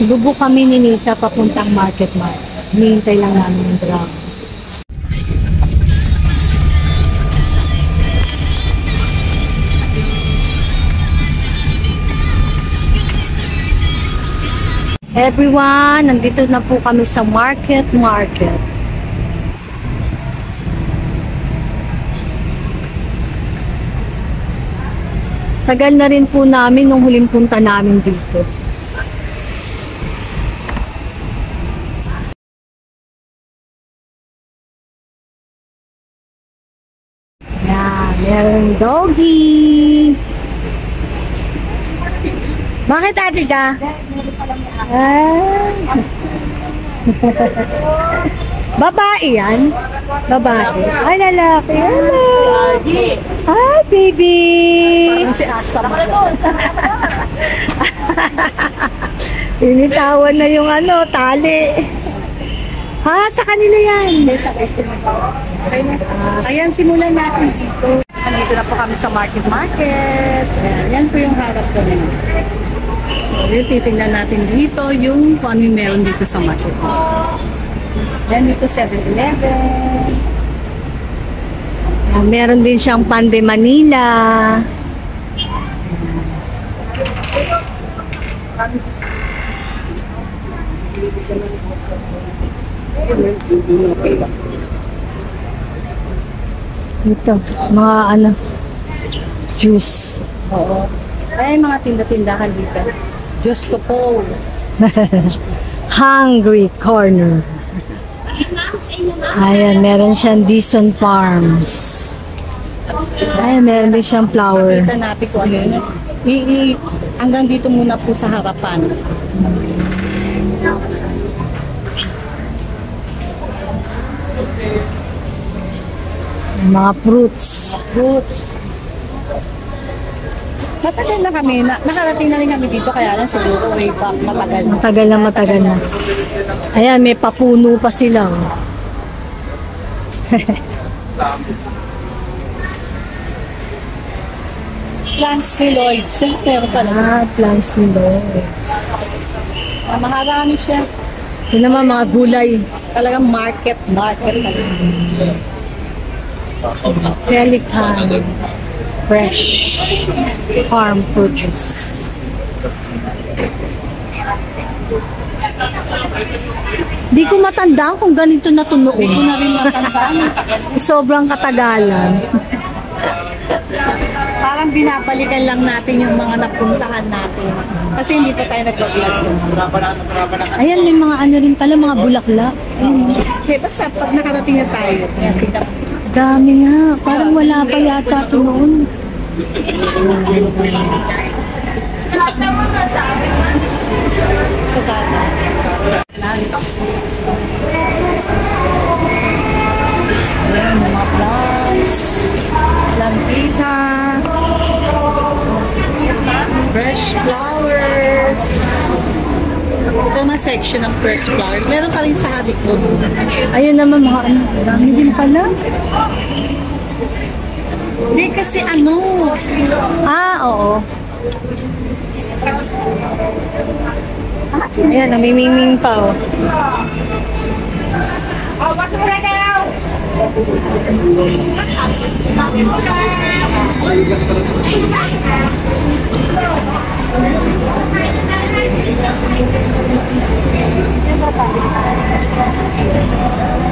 Lubog kami ni Nisa papuntang Market Mart. Hinihintay lang namin yung drama. Everyone, nandito na po kami sa Market. Tagal na rin po namin nung huling punta namin dito. Yan, meron doggy. Bakit ate ka? Babae yan? Babae? Ay, lalaki. Ay, baby! Parang si Asta mo. Initawan na yung tali. Ha? Sa kanila yan? Hindi, sa customer. Ayan, simulan natin dito. Nandito na po kami sa Market. Ayan, yan po yung harap kami. Ayan, titingnan natin dito yung kung ano yung meron dito sa market. Ayan, dito 7-Eleven. Meron din siyang Pan de Manila. Ito, mga juice. Oo. Ay, mga tinda-tindahan dito. Diyos ko po. Hungry Corner. Ayan, meron siyang Dison Farms. Ayan, meron din siyang flower. Kita natin kung ano yun. Hanggang dito muna po sa harapan. Mga fruits. Matagal na kami, nakarating na rin kami dito, kaya lang siguro way back, Matagal na. Ayan, may papuno pa sila. Plants ni Lloyds, pero pala. Plants ni Lloyds. Maharami siya. Yun naman, mga gulay. Talagang market talaga. Pelican. Fresh. Farm produce. Di ko matandaan kung ganito na ito noon. Hindi ko na rin matandaan. Sobrang katagalan. Parang binabalikan lang natin yung mga napuntahan natin. Kasi hindi pa tayo nag-vlog. Ayan, may mga rin pala, mga bulaklak. Okay, basta pag nakarating na tayo, yan, tingnan. Dami nga. Parang wala pa yata ito noon. Sa data. Ayan, mga plants. Plantita. Fresh flowers. Ito mga section ng fresh flowers. Meron pa rin sa likod. Ayun naman, mga dami din pala. Hindi kasi Oo. Ayan, namimingming pa, what's the right now?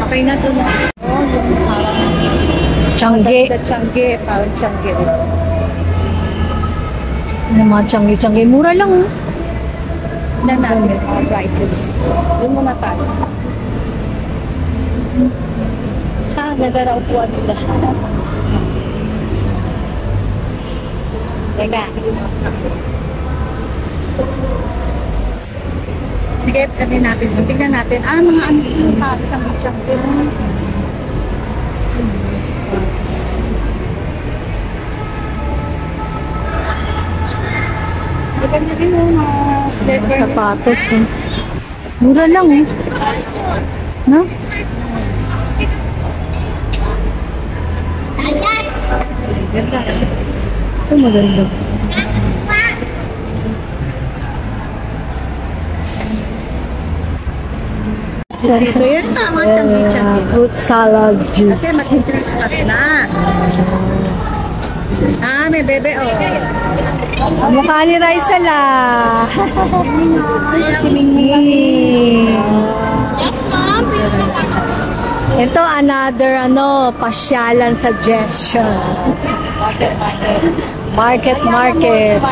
Okay na to na. Oh, yung parang Tiangge. Parang tiangge. Yung mga tiangge. Mura lang. Na natin mga prices. Doon muna tayo. Ganda na upuan nila. Teka. Sige, natin. Tingnan natin. Mga tiangge. Maganda din mga sapatos. Mura lang. No? Ganda. Ito maganda. Dito yan, mga changi-changi. Fruit salad juice. Kasi mag-Christmas na. May bebe, Mukha ni Raisa la. Ayan, Si Mingming. Ito, another, pasyalan suggestion. Market. Market.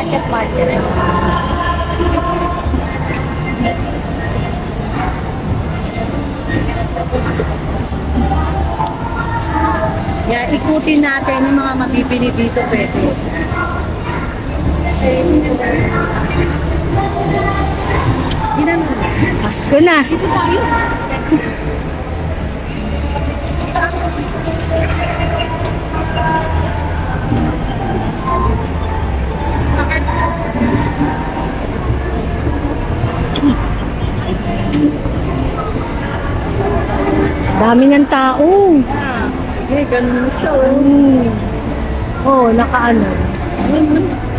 Ikutin natin yung mga mabibili dito, pwede. Pasko na. Dami ng tao. Ganun siya. Nakaano.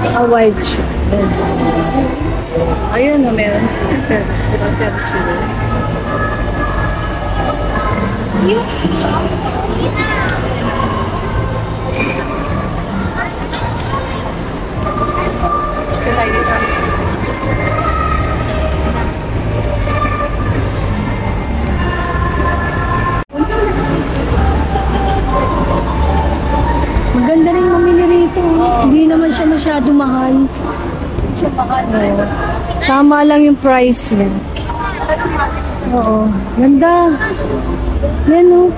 Naka-wide siya. Ayun, meron. Ferris wheel. Maganda rin mamili rito. Hindi naman siya masyado mahal. Tama lang yung price niya. Oo. Ganda. Yan o.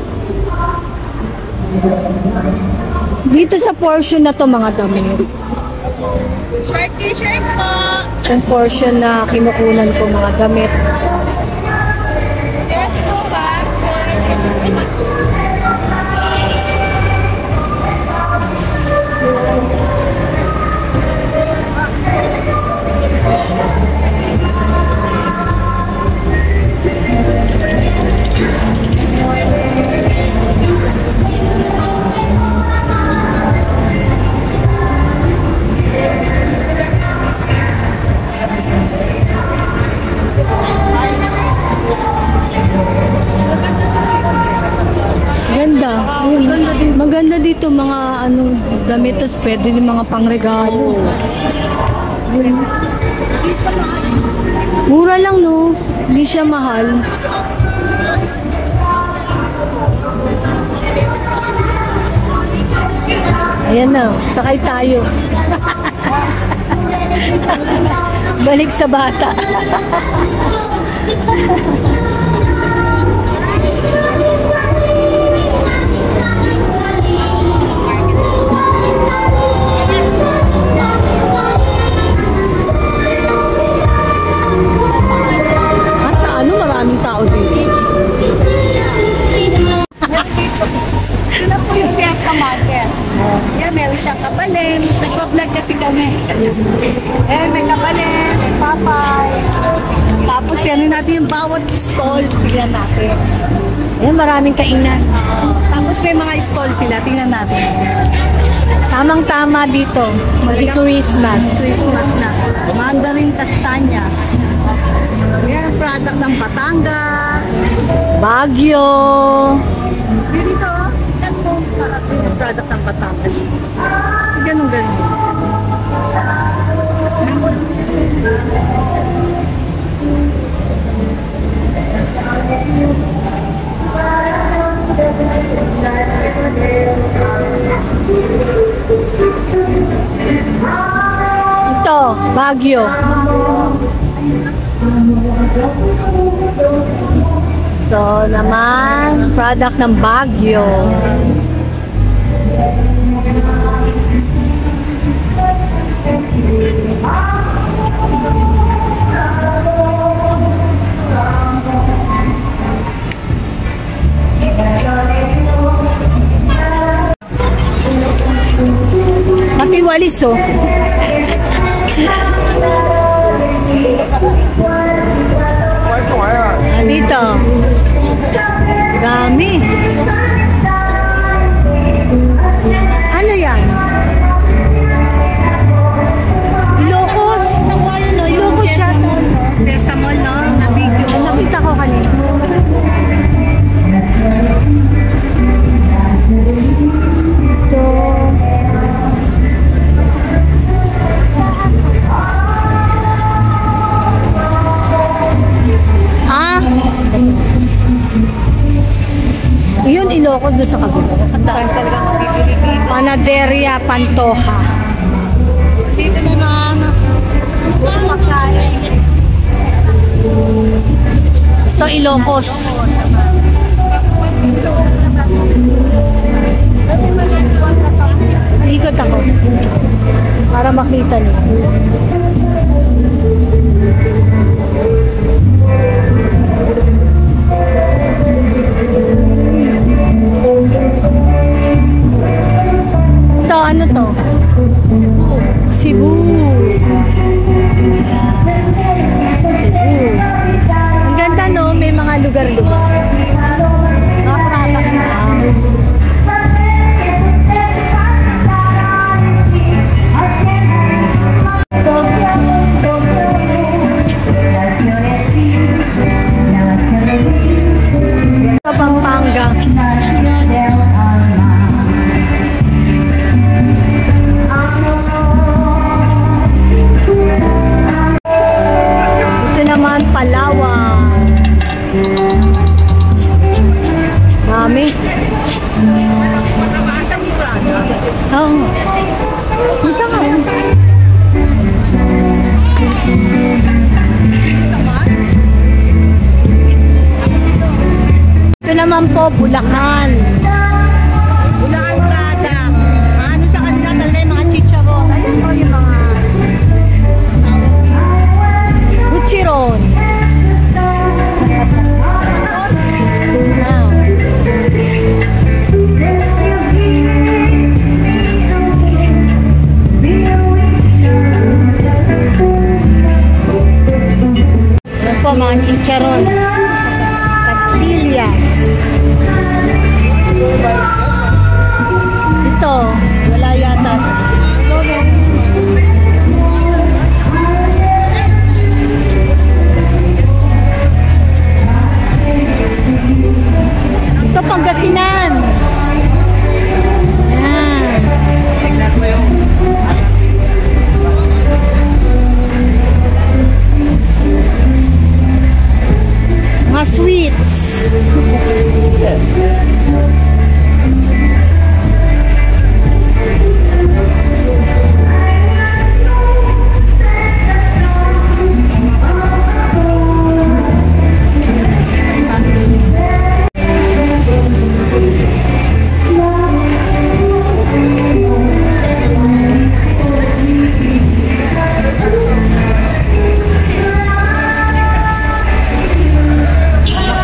Dito sa portion na to mga damit. Short t-shirt po. Yung portion na kinukunan ko mga damit. Yes po, Ganda. Maganda dito mga damit, tapos pwede din mga pangregalo. Mura lang no. Hindi siya mahal. Ayan na, sakay tayo. Balik sa bata. Maraming tao dito. Ito na po yung Fiesta Market. Meron siyang kabalin. Nagpa-vlog kasi kami. May kabalin, may papay. Tapos yan natin yung bawat stall. Tingnan natin. Maraming kainan. Tapos may mga stall sila. Tingnan natin. Tamang-tama dito. Mag-Christmas. Christmas na. Mandarin Castañas. Yan, product ng Batangas. Baguio. Dito, yan po, product ng Batangas. Ganun. Ito, Baguio. Ito naman, product ng Baguio. Matiwalis oh. Dito. Dami. Ano yan? Ilocos. Ilocos siya. Fiesta Mall, no? Na video. Nakita ko kanina. focus doon sa kabila. Ang dami talaga mabibili dito. Panaderia Pantoja. Dito na mga Ito Ilocos. Ikot ako para makita niyo. Ito, ano to? Cebu. Cebu. Ang ganda, no? May mga lugar-lugar. Mga product na. Pampanga. Ito naman Palawan. Dami. Oh. Ito nga. Ito naman po, Bulacan. Bulacan product. Ano sa kanila talaga yung mga chicharon. Ayan po yung mga Buchiron. Wow. Ayan po, mga chicharon. Pastillas. Ito, wala yata. Ito, Pangasinan. Yan. tignan mo yung Mga sweets.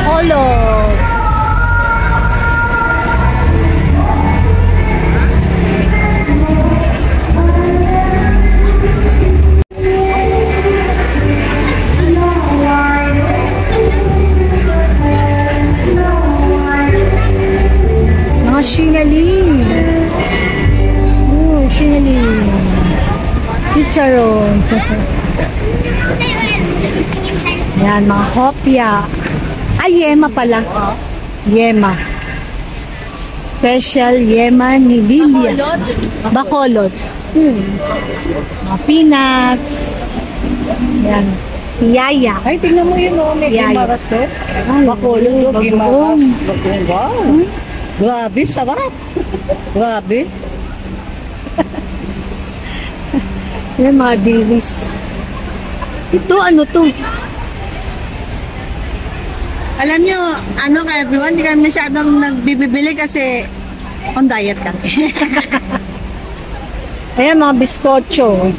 Color. Mga shinaling. Oh, shinaling. Chicharon. Yan, mga hopya. Ay, yema pala. Yema. Special yema ni Lilia. Bacolod. Mga peanuts. Yan. Yaya. ay, tingnan mo yun, oh. May Yaya. gimaras, oh. Ay, Bacolod, oh. bagoong. Gimaras. Bagoong, wow. Grabe, sarap. Grabe. Yan, mga dilis. Ito, ano to? Alam nyo, ano ka everyone, hindi kami masyadong nagbibili kasi on diet kami. Ayan, mga biskotso.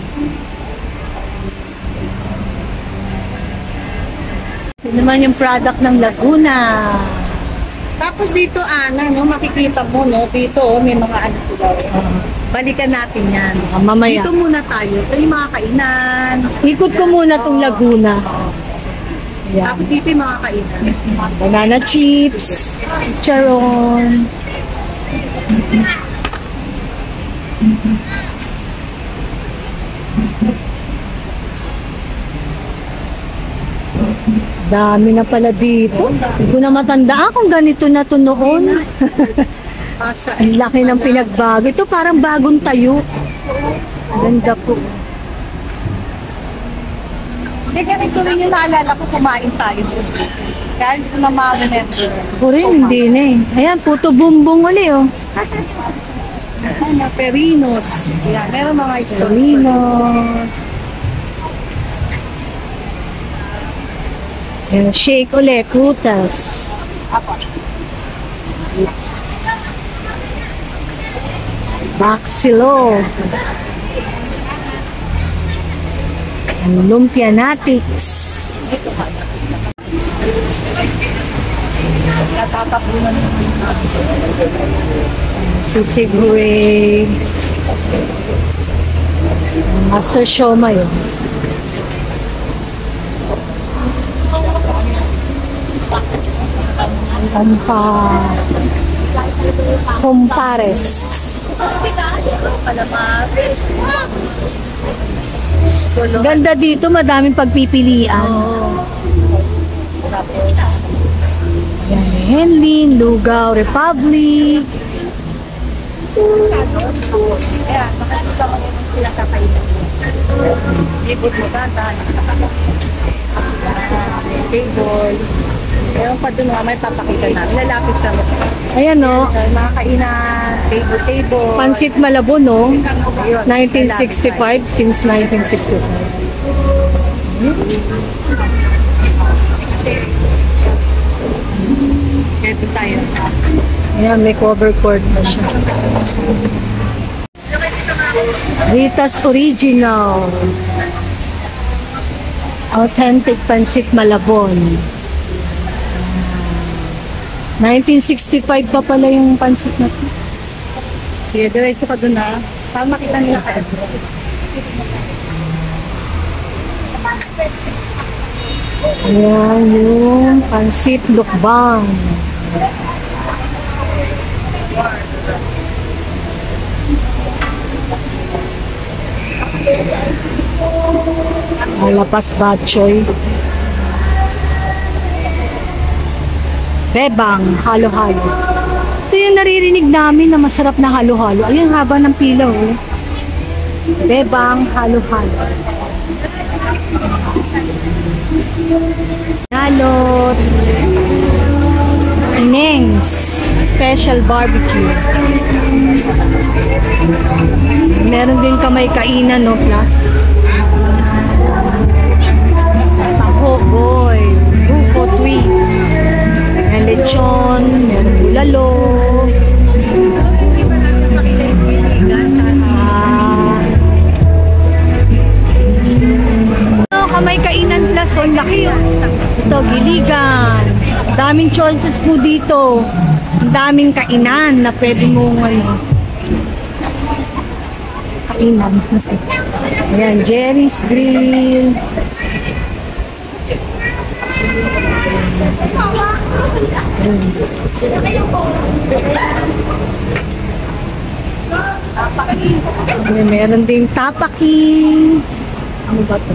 Ito naman yung product ng Laguna. Tapos dito, Ana, no, makikita mo, no, dito, oh, may mga ano sila. Balikan natin yan. Mamaya. Dito muna tayo. Ito yung mga kainan. Ikot ko muna tong Laguna. Yan. Tapos dito yung mga kainan. Banana chips, charon. Dami na pala dito. Hindi ko na matandaan kung ganito na to noon. Asa, Ang laki ng pinagbago. Ito parang bagong tayo. Ganda po. Kaya rin ko rin yung naalala ko, kumain tayo. Kaya hindi ko na ma-remember. Ako rin, hindi na eh. Ayan, puto bumbong uli oh. Ano, Perinos. Yan, meron mga stores. Perinos. Ayan, shake ulit, prutas. Apo. Baxilo. Ang lumpianatics. Natatapunan sa Sisigure. Master Shoma yun. Compares. Calamares. Ganda dito, madaming pagpipilian. Tapos, Yan, Henlin, Lugaw, Republic. kaya, makikita mo yung pinakakailan. Libot mo ganda, nasa table. Meron pa dun, may papakita na. Lalapis kami. Ayan no, Mga kainan, table. Pansit Malabon no, Yun, 1965, since 1965. Ito tayo. Ayan, may cover cord na siya. Rita's Original. Authentic Pansit Malabon. 1965 pa pala yung pansit na to. Sige, diretso ka dun na. Para makita nila ka. Ayan yung pansit lukbang. Malapas batchoy. Bebang, halo-halo. Ito yung naririnig namin na masarap na halo-halo. Ayun, haba ng pila, oh. Bebang, halo-halo. Nalot. Inengs. Special barbecue. Meron din kamay kainan, no, plus. Taho, boy. Buko, twist. May lechon, meron bulalo. Hindi ba natin makita yung piligan sa Kamay kainan plus, ang laki oh. Ito, giligan. Daming choices po dito. Ang daming kainan na pwede mong kainan. Ayan, Jerry's Grill. Ayan, meron ding tapaking. Ano ba to?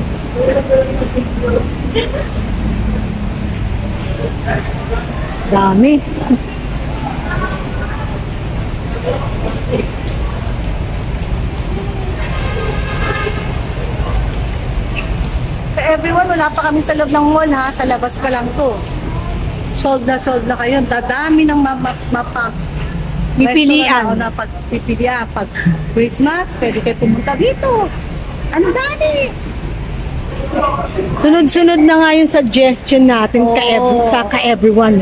Dami. everyone, wala pa kami sa loob ng mall ha. Sa labas pa lang to. Sold na kayo. Dadami ng Pipilian. Na pagpipilian. Pag Christmas, pwede kayo pumunta dito. Ang dami. Sunod-sunod na nga yung suggestion natin sa ka-everyone.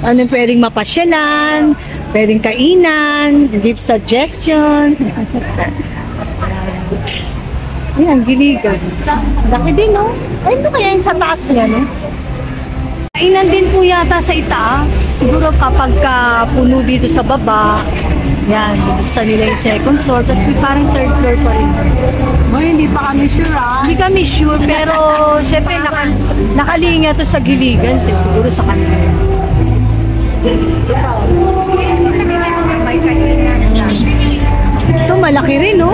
Ano pwedeng mapasyalan, pwedeng kainan, give suggestion. Ayan, giligan. Laki din, no? Ayun no, kaya yung sa taas niya, no? Kainan din po yata sa itaas. Siguro kapag puno dito sa baba, yan, bubuksan nila yung second floor, tapos may parang third floor pa rin. Hindi pa kami sure ha. Hindi kami sure, pero syempre nakalinga to sa giligan, siguro sa kanila. May kainan. Ito malaki rin, no?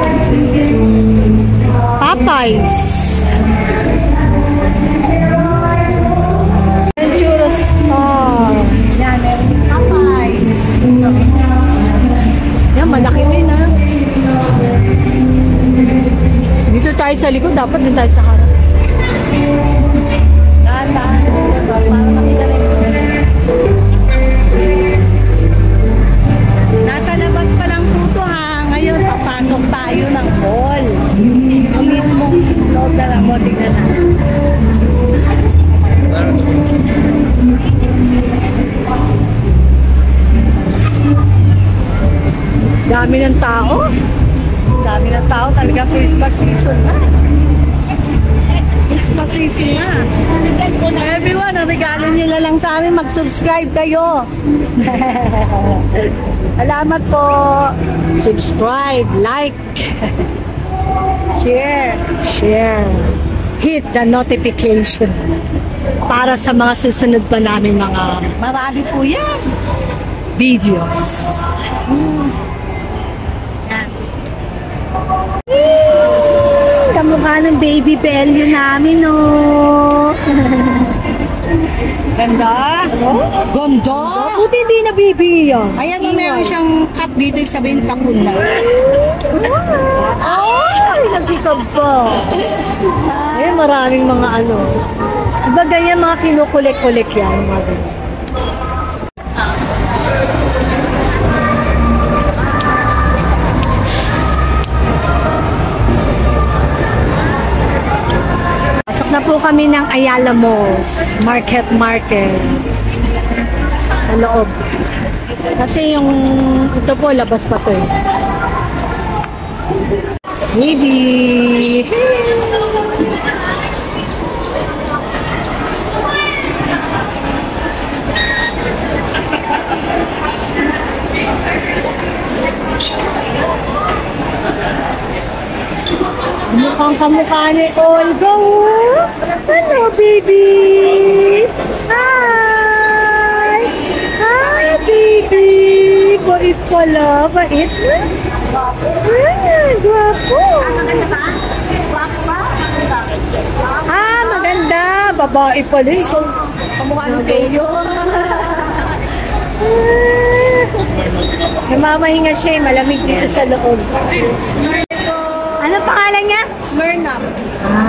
Popeyes. Churros. Yan, meron yung Popeyes. Yan, malaki rin, ha? Dito tayo sa likod, dapat din tayo sa harap. regalo nyo na lang sa amin, mag-subscribe kayo. Salamat po. Subscribe, like, share. Hit the notification para sa mga susunod pa namin mga Marami po yan. videos. Yan. Kamukha ng baby belly namin, oh. Ganda. Ganda. Buti hindi nabibiyak. Ayan o, meron siyang cut dito, yung sabihin kapun na. Ay, nagkikab pa. Ay, maraming mga ano. Diba ganyan mga kinukulik-kulik yan, mga ganyan. Pasok na po kami ng Ayala Malls Market sa loob. Kasi yung ito po, labas pa to eh. Maybe. Mukhang kamukha ni Olga. Hello, baby. Hi. Hi, baby. Bait pala. Bait na. Guwapo. Maganda. Babae pala. Kamukha ng kayo. Namamahinga siya. Malamig dito sa loob. Ano pangalan niya? Smirnoff.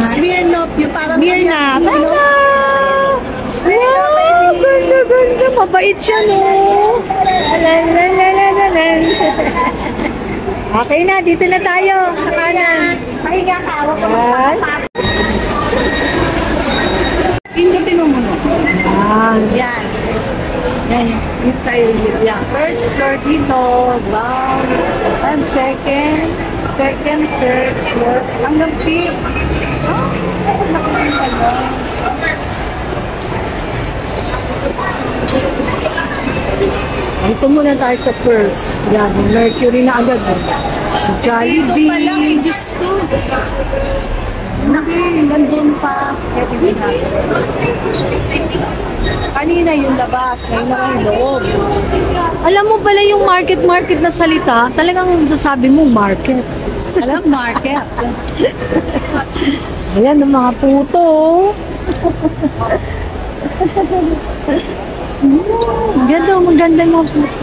Smirnoff, yung parang... Smirnoff. Hello! Wow! Ganda. Mabait siya, no? Okay na, dito na tayo. Sa kanan. Pahinga ka. Huwag ka Yan. Pindutin mo muna. Yan. Yan. Dito tayo dito. Yan. First floor dito. Wow. And second, third floor. Hanggang fifth. Dito muna tayo sa first. Yan, Mercury na agad. Jollibee. Dito pa lang, Diyos ko. Nandun pa. Kanina yung labas, ngayon naman yung loob. Alam mo pala yung market na salita, talagang sasabi mo market. Alam, market. Ayan, yung mga puto. Maganda yung mga puto.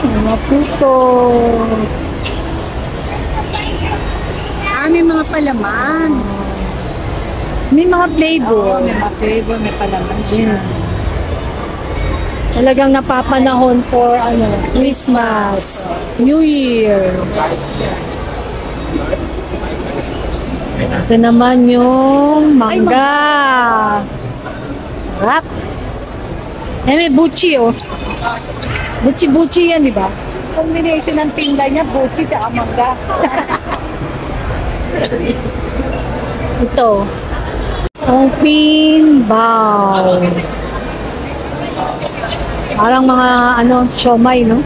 Mga puto. May mga palaman. May mga flavor. May mga flavor, may palaman siya. Talagang napapanahon for Christmas, New Year. Ito naman yung mangga. Sarap. May buchi, oh. Buchi yan, di ba? Combination ng tinda niya, buchi at mangga. Ito. Open bow. Parang mga siomay, no?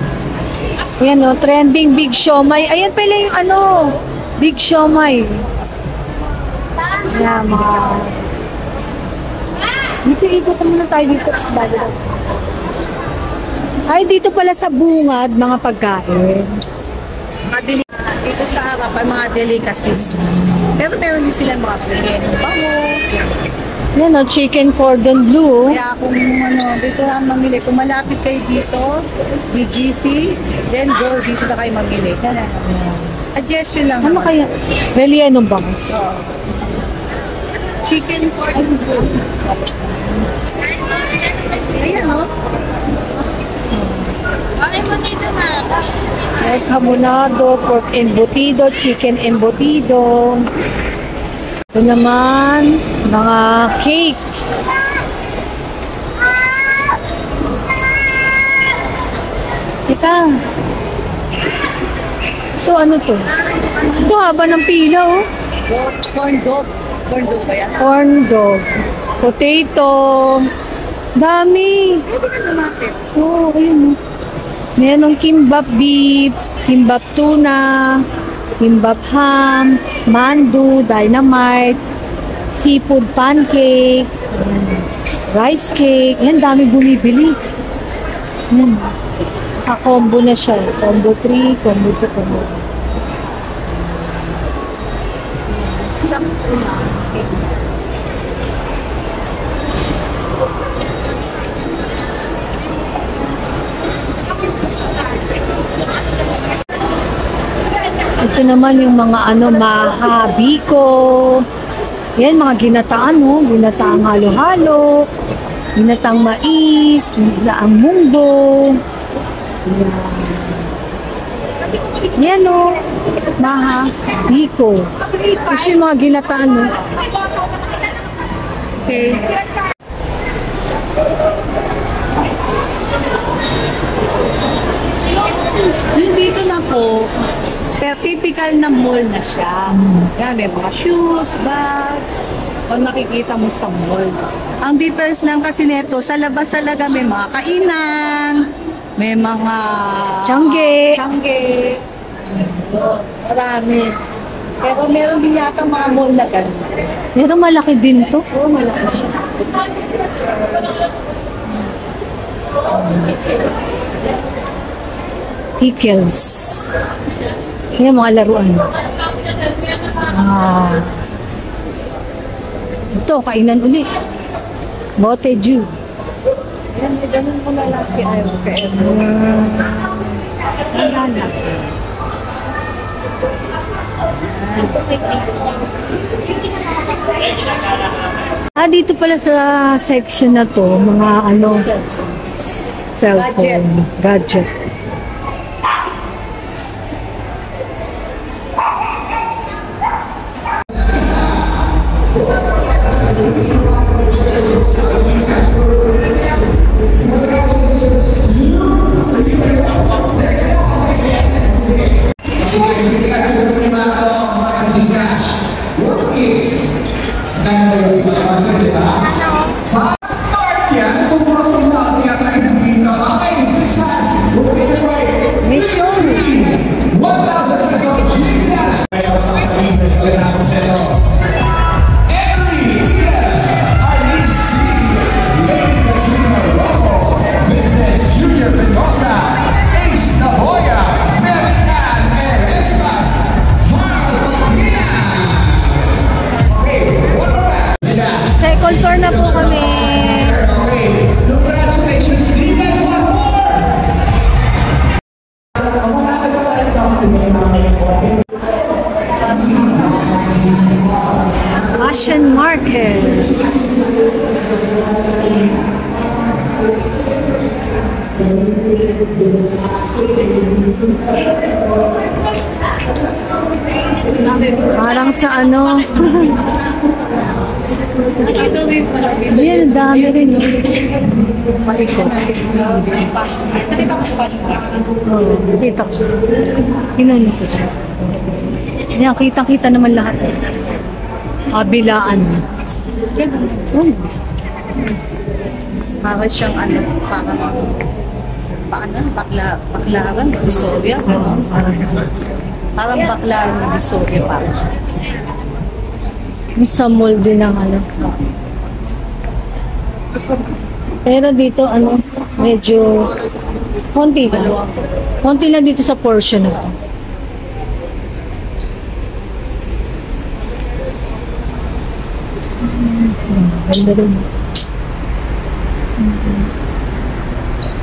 Ayan, no? Trending big siomay. Ayan pala yung big siomay. Ayan, mga... Dito, ikutan muna tayo dito. Ay, dito pala sa bungad, mga pagkain. Dito sa harap ay mga delicacies. Pero meron din sila mga plain. Bango. Yan, no? Chicken cordon bleu. Kaya kung dito na mamili, kung malapit kayo dito, BGC, then go dito na kayo mamili. Adjustion lang Ano naman. kaya? Relleno bangs. Chicken cordon bleu. Ayan, no? Egg hamonado, pork embutido, chicken embutido. Ito naman, mga cake. Teka. Ito ano to? Ito haba ng pila, oh. Corn dog. Corn dog ba yan? Corn dog. Potato. Dami. Pwede ka lumapit. Oo, ayun. Merong kimbap beef, kimbap tuna, kimbap ham, mandu, dynamite, seafood pancake, rice cake. Yan, dami bumibili. Combo na siya. Combo 3, combo 2, combo 1. Ito naman yung mga mahabiko. Yan, mga ginataan, ginataang halo-halo, ginataang mais, ginataang munggo. Yan, mahabiko. Ito yung mga ginataan, Okay. Yung dito na po, pero typical na mall na siya. Yan, may mga shoes, bags, o nakikita mo sa mall. Ang difference lang kasi nito, sa labas talaga may mga kainan, may mga Tiangge. Marami. Pero meron din yata mga mall na ganun. Pero malaki din to. Oo, malaki siya. Tickles. Yan, mga laruan. Ito, kainan uli. Bote Jew. Yan, may ganun mo lalaki ayaw forever. Nalala. Dito pala sa section na to, mga cellphone, gadget. Second floor na po kami. Asian Market. Parang sa Dito rin pala dito. Yan, dami rin. Paikot. Nakita ko sa fashion. Kita ko. Kinano ko siya. Yan, kitang-kita naman lahat. Kabilaan. Para siyang baklaran, Visoria, gano'n. Parang baklaran ng Visoria parang siya. Sa mall din ang Pero dito, medyo konti lang. Konti lang dito sa portion na to. Ganda rin.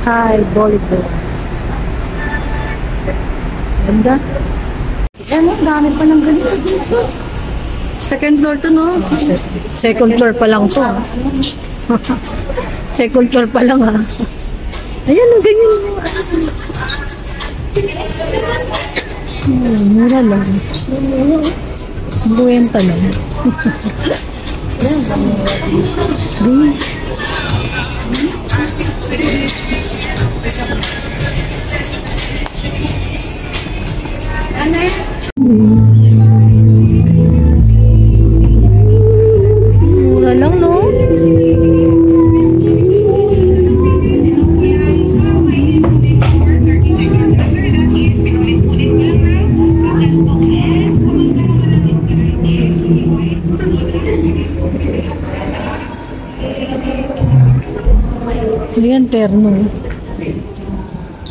Hi, volleyball. Ganda. Yan, ang dami pa ng ganito dito. Second floor to, no? Second floor pa lang to. Second floor pa lang, ha. Ayan, ang ganyan. Mura lang. Buwenta lang. Ayan, terno.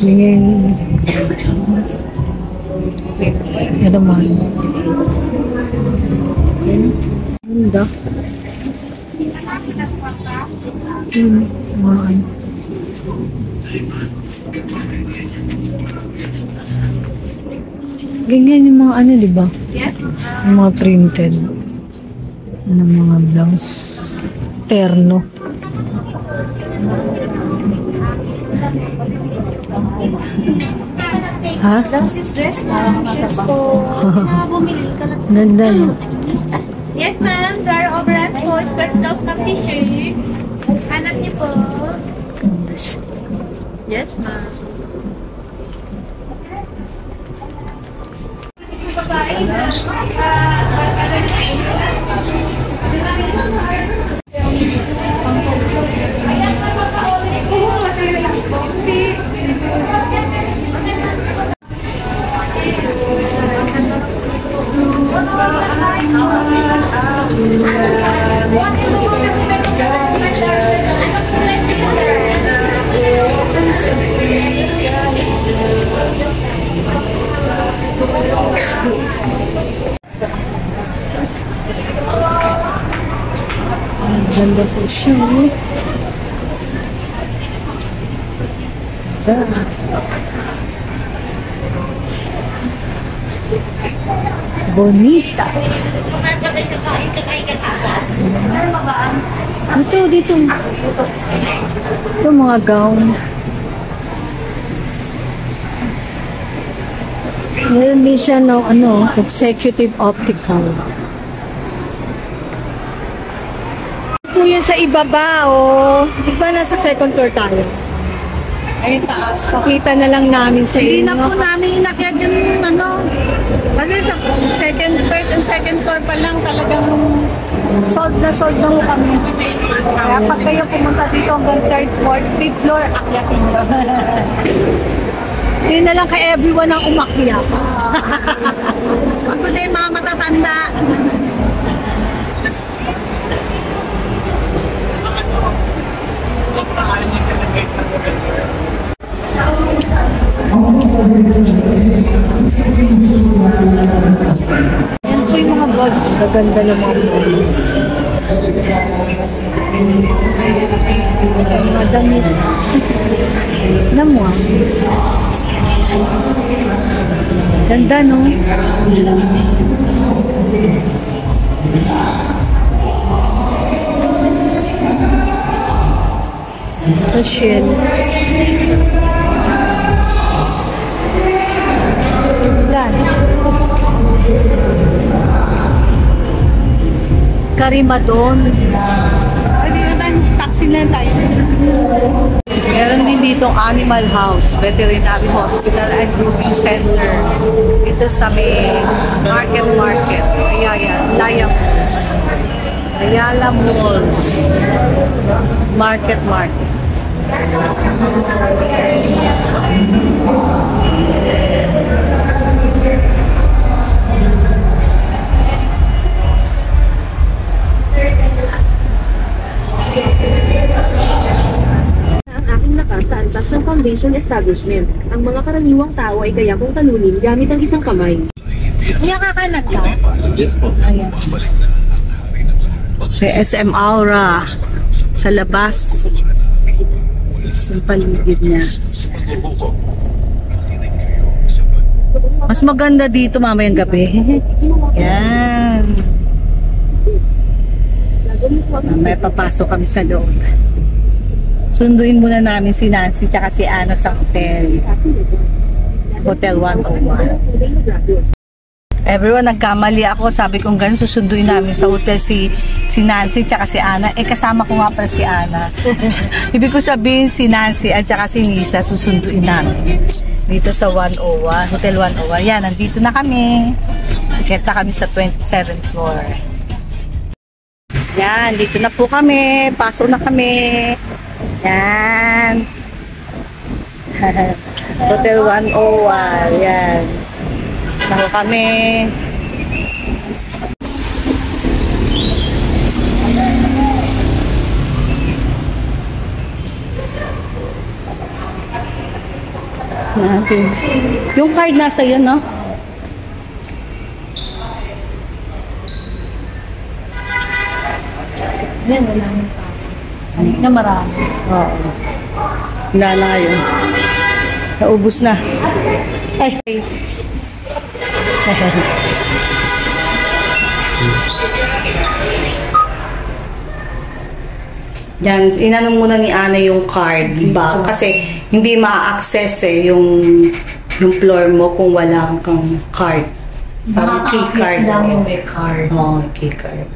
Ayan. Yan naman. Ganda. Mga ganyan yung mga ano, di ba? Yes. Yung mga printed. Ano mga blouse. Terno. Ha? Blouse is dress ma'am. Shoes po. Bumili ka lang. Ganda, no? Yes ma'am. There overall po. Skirt, blouse, ng t-shirt. Hanap niyo po. Ganda siya. Yes ma'am. Ganda po siya. Bonita. Dito. Ito mga gown. Meron din siya ng executive optical. Po yan sa ibaba, oh. Di ba nasa second floor tayo? Ayun taas. Pakita na lang namin sa Hindi inyo. na po namin inakyat yung kasi sa first and second floor pa lang talagang sold na ho kami. Kaya pag kayo pumunta dito hanggang third floor, fifth floor, akyatin nyo. Yun na lang kay everyone ang umakyat. Pagod yung mga matatanda. Yan po yung mga gold. Gaganda ng mga gold. Mga damit. Namuha. Ganda, no? Ito, shell. Gan. Karimadon. Pwede na tayo, taxi na tayo. Meron din dito Animal House, Veterinary Hospital and Grooming Center. Dito sa may Market. Ayala Malls. Ayala Malls. Market. Ang aking lakas sa antas ng foundation establishment. Ang mga karaniwang tao ay kaya kong talunin gamit ang isang kamay. Iya kakanan ka? Ayan. Sa SM Aura. Sa labas. Sa paligid niya. Mas maganda dito mamayang gabi. Yan. Mamaya papasok kami sa loob. Sunduin muna namin si Nancy tsaka si Ana sa hotel. Hotel 101. Everyone, nagkamali ako. Sabi kong ganun, susunduin namin sa hotel si Nancy tsaka si Ana. Kasama ko nga pala si Ana. Ibig ko sabihin si Nancy at tsaka si Nisa susunduin namin. Dito sa 101, Hotel 101. Yan, nandito na kami. Kita kami sa 27th floor. Yan, dito na po kami. Pasok na kami. Yan. Hotel 101. Yan. Pasok na kami. natin. Yung card nasa yun, no? Yan, wala nang tao. Kanina marami. Oo. Wala na ngayon. Naubos na. Ay. Yan, inanong muna ni Ana yung card, diba? Kasi hindi ma-access yung floor mo kung wala kang card. Parang key card. Lang yung may card. Oo, key card.